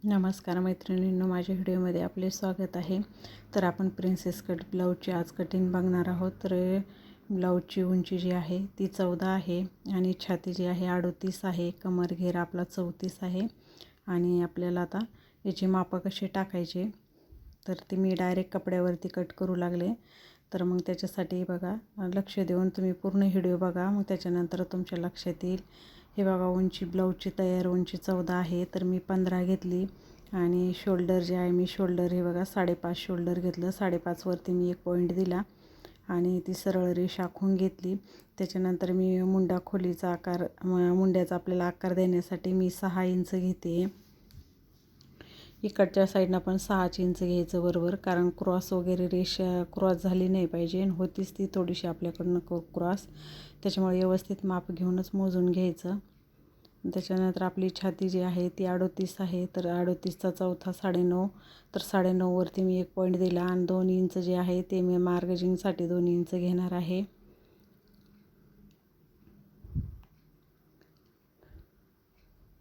नमस्कार मैत्रिणींनो, माझ्या व्हिडिओमध्ये आपले स्वागत आहे. तर आपण प्रिन्सेस कट ब्लाऊजची आज कटिंग बघणार आहोत. तर ब्लाऊजची उंची जी आहे ती 14 आहे आणि छाती जी आहे 38 आहे. कमर घेर आपला 34 आहे. आणि आपल्याला आता याची मापं कशी टाकायचे तर ती मी डायरेक्ट कपड्यावरती कट करू लागले. तर मग त्याच्यासाठी बघा, लक्ष देऊन तुम्ही पूर्ण व्हिडिओ बघा, मग त्याच्यानंतर तुमच्या लक्षात येईल. हे बघा, उंची ब्लाऊजची तयार उंची 14 आहे. तर मी 15 घेतली आणि शोल्डर जे आहे, मी शोल्डर हे बघा 5.5 शोल्डर घेतलं. 5.5 वरती मी एक पॉईंट दिला आणि ती सरळ रेष आखून घेतली. त्याच्यानंतर मी मुंडा खोलीचा आकार, मुंड्याचा आपल्याला आकार देण्यासाठी मी 6 इंच घेते. इकडच्या साईडनं पण 6 इंच घ्यायचं बरोबर, कारण क्रॉस वगैरे रेषा क्रॉस झाली नाही पाहिजे. आणि होतीच ती थोडीशी आपल्याकडनं क्रॉस, त्याच्यामुळे व्यवस्थित माप घेऊनच मोजून घ्यायचं. त्याच्यानंतर आपली छाती जी आहे ती 38 आहे. तर 38चा चौथा 9.5. तर 9.5 वरती मी एक पॉईंट दिला आणि 2 इंच जे आहे ते मी मार्जिनसाठी 2 इंच घेणार आहे.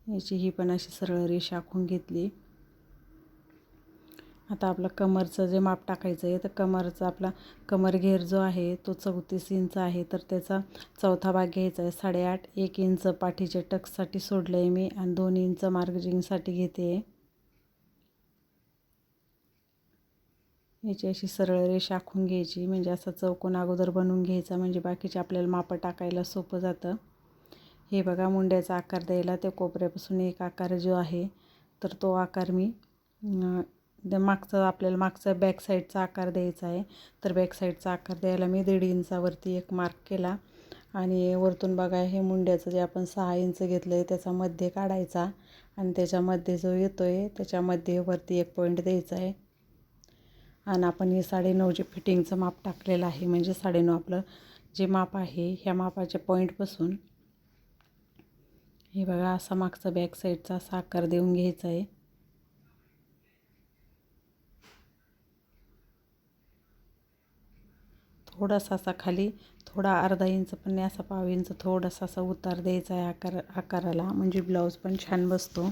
याची ही पण अशी सरळ रेषा आखून घेतली. आता आपलं कमरचं जे माप टाकायचं आहे, तर कमरचा आपला कमर घेर जो आहे तो 34 इंच आहे. तर त्याचा चौथा भाग घ्यायचा आहे 8.5. 1 इंच पाठीच्या टक्ससाठी सोडलं आहे मी आणि 2 इंच मार्जिनसाठी घेते. याची अशी सरळ रेषा आखून घ्यायची, म्हणजे असा चौकोन अगोदर बनवून घ्यायचा, म्हणजे बाकीचे आपल्याला मापं टाकायला सोपं जातं. हे बघा, मुंड्याचा आकार द्यायला त्या कोपऱ्यापासून एक आकार जो आहे तर तो आकार मी मागचा बॅक साईडचा आकार द्यायचा आहे. तर बॅक साईडचा आकार द्यायला मी 1.5 इंचावरती एक मार्क केला. आणि वरतून बघा, हे मुंड्याचं जे आपण 6 इंच घेतलं आहे त्याचा मध्य काढायचा आणि त्याच्यामध्ये जो येतो आहे त्याच्यामध्ये वरती एक पॉईंट द्यायचा आहे. आणि आपण हे 9.5 फिटिंगचं माप टाकलेलं आहे, म्हणजे 9.5 आपलं जे माप आहे ह्या मापाच्या पॉईंटपासून हे बघा असा मागचा बॅक साईडचा असा आकार देऊन घ्यायचा आहे. थोडासा असा खाली, थोडा अर्धा इंच पण नाही, असा 1/2 इंच थोडासा असा उतार द्यायचा आहे आकाराला, म्हणजे ब्लाऊज पण छान बसतो.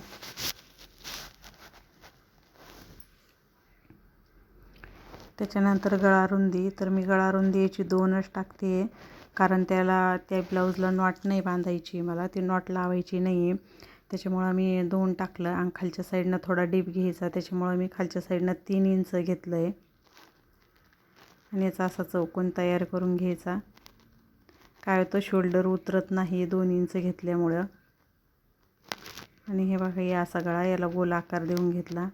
त्याच्यानंतर गळा रुंदी, तर मी गळा रुंदी याची 2च टाकते, कारण त्या ब्लाऊजला नॉट नाही बांधायची, मला ती नॉट लावायची नाही आहे. त्याच्यामुळं मी 2 टाकलं. आणि खालच्या साईडनं थोडा डीप घ्यायचा, त्याच्यामुळं मी खालच्या साईडनं 3 इंच घेतलं आहे. आणि याचा असा चौकोन तयार करून घ्यायचा. काय होतं, शोल्डर उतरत नाही 2 इंच घेतल्यामुळं. आणि हे बघा, या असा गळा, याला गोल आकार देऊन घेतला.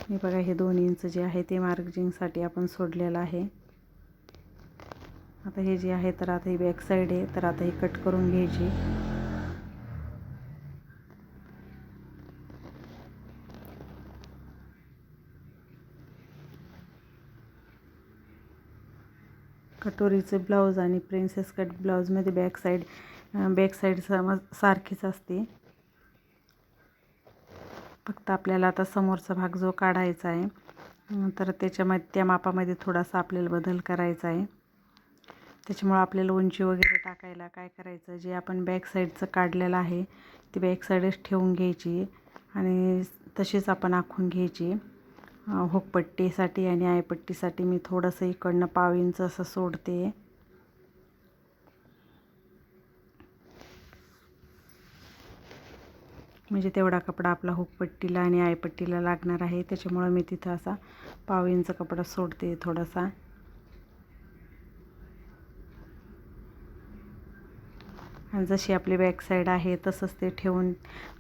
हे बघा, हे 2 इंच जे आहे ते मार्जिनसाठी आपण सोडलेलं आहे. आता हे जे आहे, तर आता ही बॅक साईड आहे, तर आता ही कट करून घ्यायची. कटोरीचे ब्लाऊज आणि प्रिन्सेस कट ब्लाऊजमध्ये बॅक साईड सारखीच असते. फक्त आपल्याला आता समोरचा भाग जो काढायचा आहे तर त्या मापामध्ये थोडासा आपल्याला बदल करायचा आहे. त्याच्यामुळं आपल्याला उंची वगैरे टाकायला काय करायचं, जे आपण बॅक साईडचं काढलेलं आहे ती बॅक साईडच ठेवून घ्यायची आणि तशीच आपण आखून घ्यायची. हुकपट्टीसाठी आणि आयपट्टीसाठी मी थोडंसं इकडनं 1/2 इंच असं सोडते. म्हणजे तेवढा कपडा आपला हुकपट्टीला आणि आयपट्टीला लागणार आहे, त्याच्यामुळं मी तिथं असा 1/2 इंच कपडा सोडते थोडासा. आणि जशी आपली बॅक साईड आहे तसंच ते ठेवून,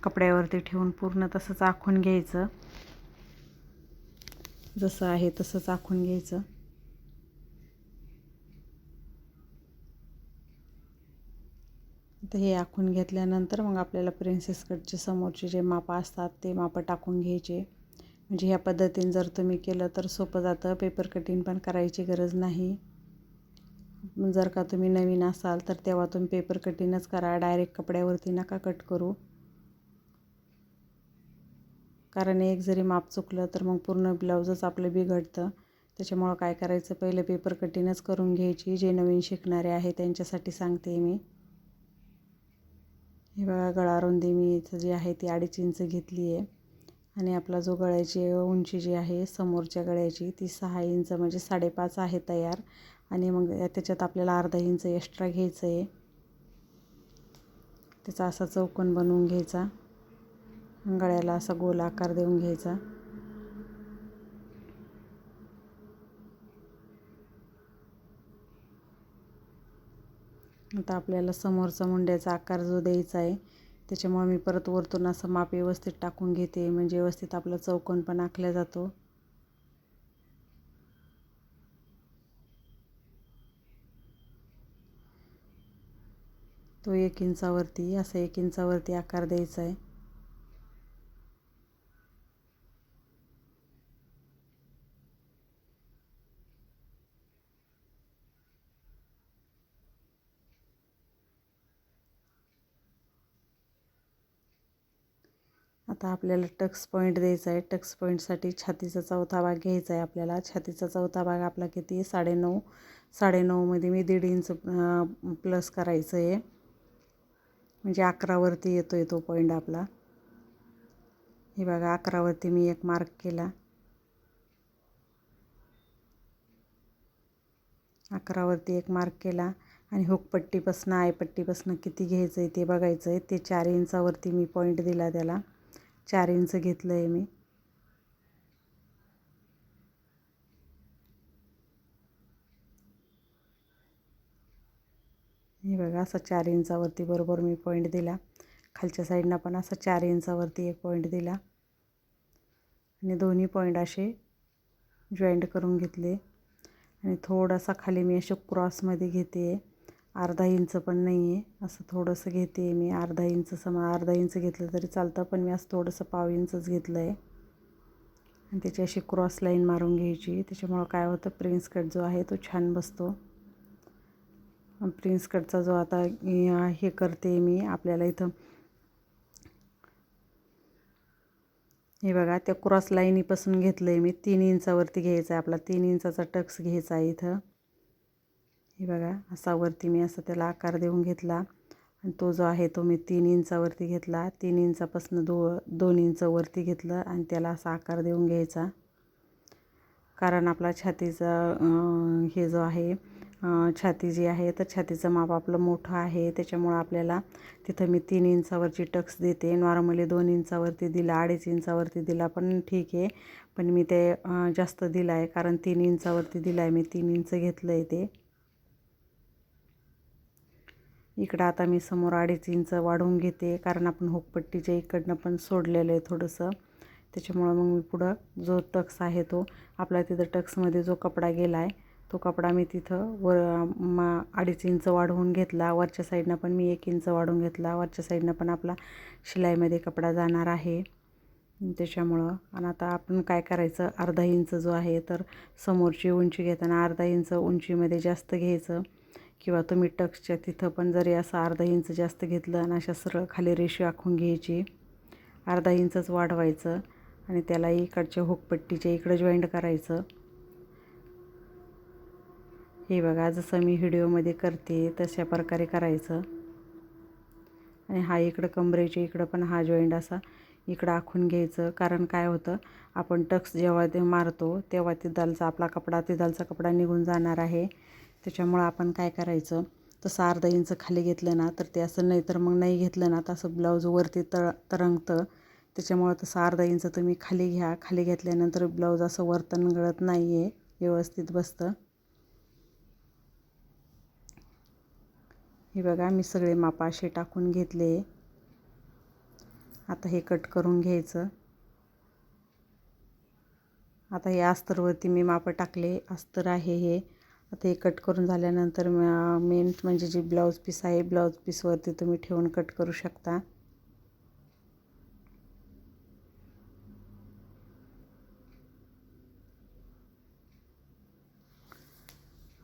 कपड्यावरती ठेवून पूर्ण तसंच आखून घ्यायचं. जसं आहे तसंच आखून घ्यायचं. तर हे आखून घेतल्यानंतर मग आपल्याला प्रिन्सेस कटचे समोरचे जे मापं असतात ते मापं टाकून घ्यायचे. म्हणजे ह्या पद्धतीने जर तुम्ही केलं तर सोपं जातं, पेपर कटिंग पण करायची गरज नाही. जर का तुम्ही नवीन असाल तर तेव्हा तुम्ही पेपर कटिंगच करा, डायरेक्ट कपड्यावरती नका कट करू. कारण एक जरी माप चुकलं तर मग पूर्ण ब्लाऊजच आपलं बिघडतं. त्याच्यामुळं काय करायचं, पहिलं पेपर कटिंगच करून घ्यायची. जे नवीन शिकणारे आहे त्यांच्यासाठी सांगते मी. हे बघा, गळा रुंदी मी इथं जी आहे ती 2.5 इंच घेतली आहे. आणि आपला जो गळ्याची उंची जी आहे समोरच्या गळ्याची ती 6 इंच म्हणजे 5.5 आहे तयार. आणि मग त्याच्यात आपल्याला अर्धा इंच एक्स्ट्रा घ्यायचं आहे. त्याचा असा चौकोन बनवून घ्यायचा. गळ्याला असा गोल आकार देऊन घ्यायचा. आता आपल्याला समोरचा मुंड्याचा आकार जो द्यायचा आहे, त्याच्यामुळे मी परत वरतून असं माप व्यवस्थित टाकून घेते, म्हणजे व्यवस्थित आपला चौकोन पण आखला जातो. तो 1 इंचावरती असं 1 इंचावरती आकार द्यायचा आहे. आता आपल्याला टक्स पॉईंट द्यायचा आहे. टक्स पॉईंटसाठी छातीचा चौथा भाग घ्यायचा आहे आपल्याला. छातीचा चौथा भाग आपला किती आहे, 9.5. 9.5मध्ये मी 1.5 इंच प्लस करायचं आहे, म्हणजे 11वरती येतो आहे तो पॉईंट आपला. हे बघा, 11वरती मी एक मार्क केला. 11वरती एक मार्क केला आणि हुकपट्टीपासून आयपट्टीपासून किती घ्यायचं आहे ते बघायचं आहे. ते 4 इंचावरती मी पॉईंट दिला, त्याला 4 इंच घेतलं आहे मी. हे बघा, असा 4 इंचावरती बरोबर मी पॉईंट दिला. खालच्या साईडनं पण असा 4 इंचावरती एक पॉईंट दिला आणि दोन्ही पॉईंट असे जॉईंट करून घेतले. आणि थोडासा खाली मी असे क्रॉसमध्ये घेते, अर्धा इंच पण नाही आहे, असं थोडंसं घेते मी. अर्धा इंच अर्धा इंच घेतलं तरी चालतं, पण मी असं थोडंसं पाव इंचच घेतलं आहे. आणि त्याची अशी क्रॉस लाईन मारून घ्यायची. त्याच्यामुळं काय होतं, प्रिन्स कट जो आहे तो छान बसतो. प्रिन्स कटचा जो आता हे करते मी, आपल्याला इथं हे बघा, त्या क्रॉस लाईनीपासून घेतलं आहे मी. 3 इंचावरती घ्यायचा आहे आपला. 3 इंचाचा टक्स घ्यायचा आहे इथं. हे बघा, असा वरती मी असा त्याला आकार देऊन घेतला. आणि तो जो आहे तो मी 3 इंचावरती घेतला. 3 इंचापासून 2 इंच वरती घेतलं आणि त्याला असा आकार देऊन घ्यायचा. कारण आपला छातीचा हे जो आहे, छाती जी आहे तर छातीचं माप आपलं मोठं आहे, त्याच्यामुळं आपल्याला तिथं मी 3 इंचावरची टक्स देते. नॉर्मली 2 इंचावरती दिला, 2.5 इंचावरती दिला पण ठीक आहे, पण मी ते जास्त दिला आहे कारण 3 इंचावरती दिला आहे मी. 3 इंच घेतलं आहे ते. इकडं आता मी समोर 2.5 इंच वाढवून घेते, कारण आपण हुकपट्टीच्या इकडनं पण सोडलेलं आहे थोडंसं. त्याच्यामुळं मग मी पुढं जो टक्स आहे तो आपला, तिथं टक्समध्ये जो कपडा गेला आहे तो कपडा मी तिथं 2.5 इंच वाढवून घेतला. वरच्या साईडनं पण मी 1 इंच वाढवून घेतला. वरच्या साईडनं पण आपला शिलाईमध्ये कपडा जाणार आहे त्याच्यामुळं. आणि आता आपण काय करायचं, अर्धा इंच जो आहे तर समोरची उंची घेताना अर्धा इंच उंचीमध्ये जास्त घ्यायचं, किंवा तुम्ही टक्सच्या तिथं पण जरी असं अर्धा इंच जास्त घेतलं आणि अशा सरळ खाली रेषी आखून घ्यायची. अर्धा इंचच वाढवायचं आणि त्याला इकडच्या हुकपट्टीच्या इकडं जॉईंट करायचं. हे बघा, जसं मी व्हिडिओमध्ये करते तशा प्रकारे करायचं. आणि हा इकडं कमरेच्या इकडं पण हा जॉईंट असा इकडं आखून घ्यायचं. कारण काय होतं, आपण टक्स जेव्हा ते मारतो तेव्हा तिथालचा आपला कपडा, तिथालचा कपडा निघून जाणार आहे. त्याच्यामुळं आपण काय करायचं, तसं अर्धा इंच खाली घेतलं ना तर ते असं, नाही तर मग नाही घेतलं ना तर असं ब्लाऊज वरती तरंगतं. त्याच्यामुळं तसं अर्धा इंच तुम्ही खाली घ्या. खाली घेतल्यानंतर ब्लाऊज असं वरतन गळत नाही आहे, व्यवस्थित बसतं. हे बघा, मी सगळे माप असे टाकून घेतले. आता हे कट करून घ्यायचं. आता हे अस्तरवरती मी माप टाकले, अस्तर आहे हे. आता हे कट करून झाल्यानंतर मेन म्हणजे जे ब्लाऊज पीस आहे, ब्लाऊज पीसवरती तुम्ही ठेवून कट करू शकता.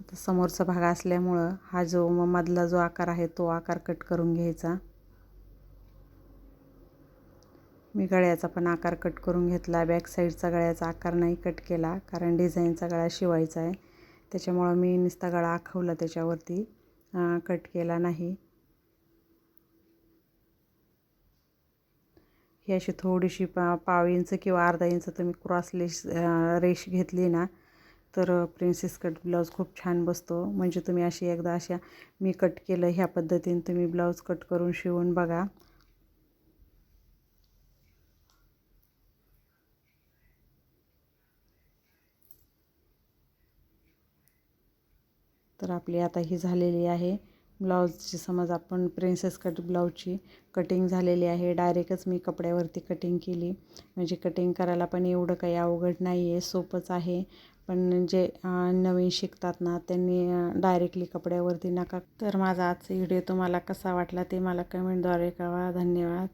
आता समोरचा भाग असल्यामुळं हा जो मधला जो आकार आहे तो आकार कट करून घ्यायचा. मी गळ्याचा पण आकार कट करून घेतला. बॅक साईडचा गळ्याचा आकार नाही कट केला, कारण डिझाईनचा गळा शिवायचा आहे. त्याच्यामुळं मी नुसता गळा आखवला, त्याच्यावरती कट केला नाही. ही अशी थोडीशी पाव इंच किंवा अर्धा इंच तुम्ही क्रॉस रेष घेतली ना, तर प्रिन्सेस कट ब्लाऊज खूप छान बसतो. म्हणजे तुम्ही अशी एकदा अशा मी कट केलं ह्या पद्धतीने तुम्ही ब्लाऊज कट करून शिवून बघा. तर आपली आता ही झालेली आहे ब्लाऊजची. समज आपण प्रिन्सेस कट ब्लाऊजची कटिंग झालेली आहे. डायरेक्टच मी कपड्यावरती कटिंग केली. म्हणजे कटिंग करायला पण एवढं काही अवघड नाही आहे, सोपंच आहे. पण जे नवीन शिकतात ना, त्यांनी डायरेक्टली कपड्यावरती नका. तर माझा आजचा व्हिडिओ तुम्हाला कसा वाटला ते मला कमेंटद्वारे कळवा. धन्यवाद.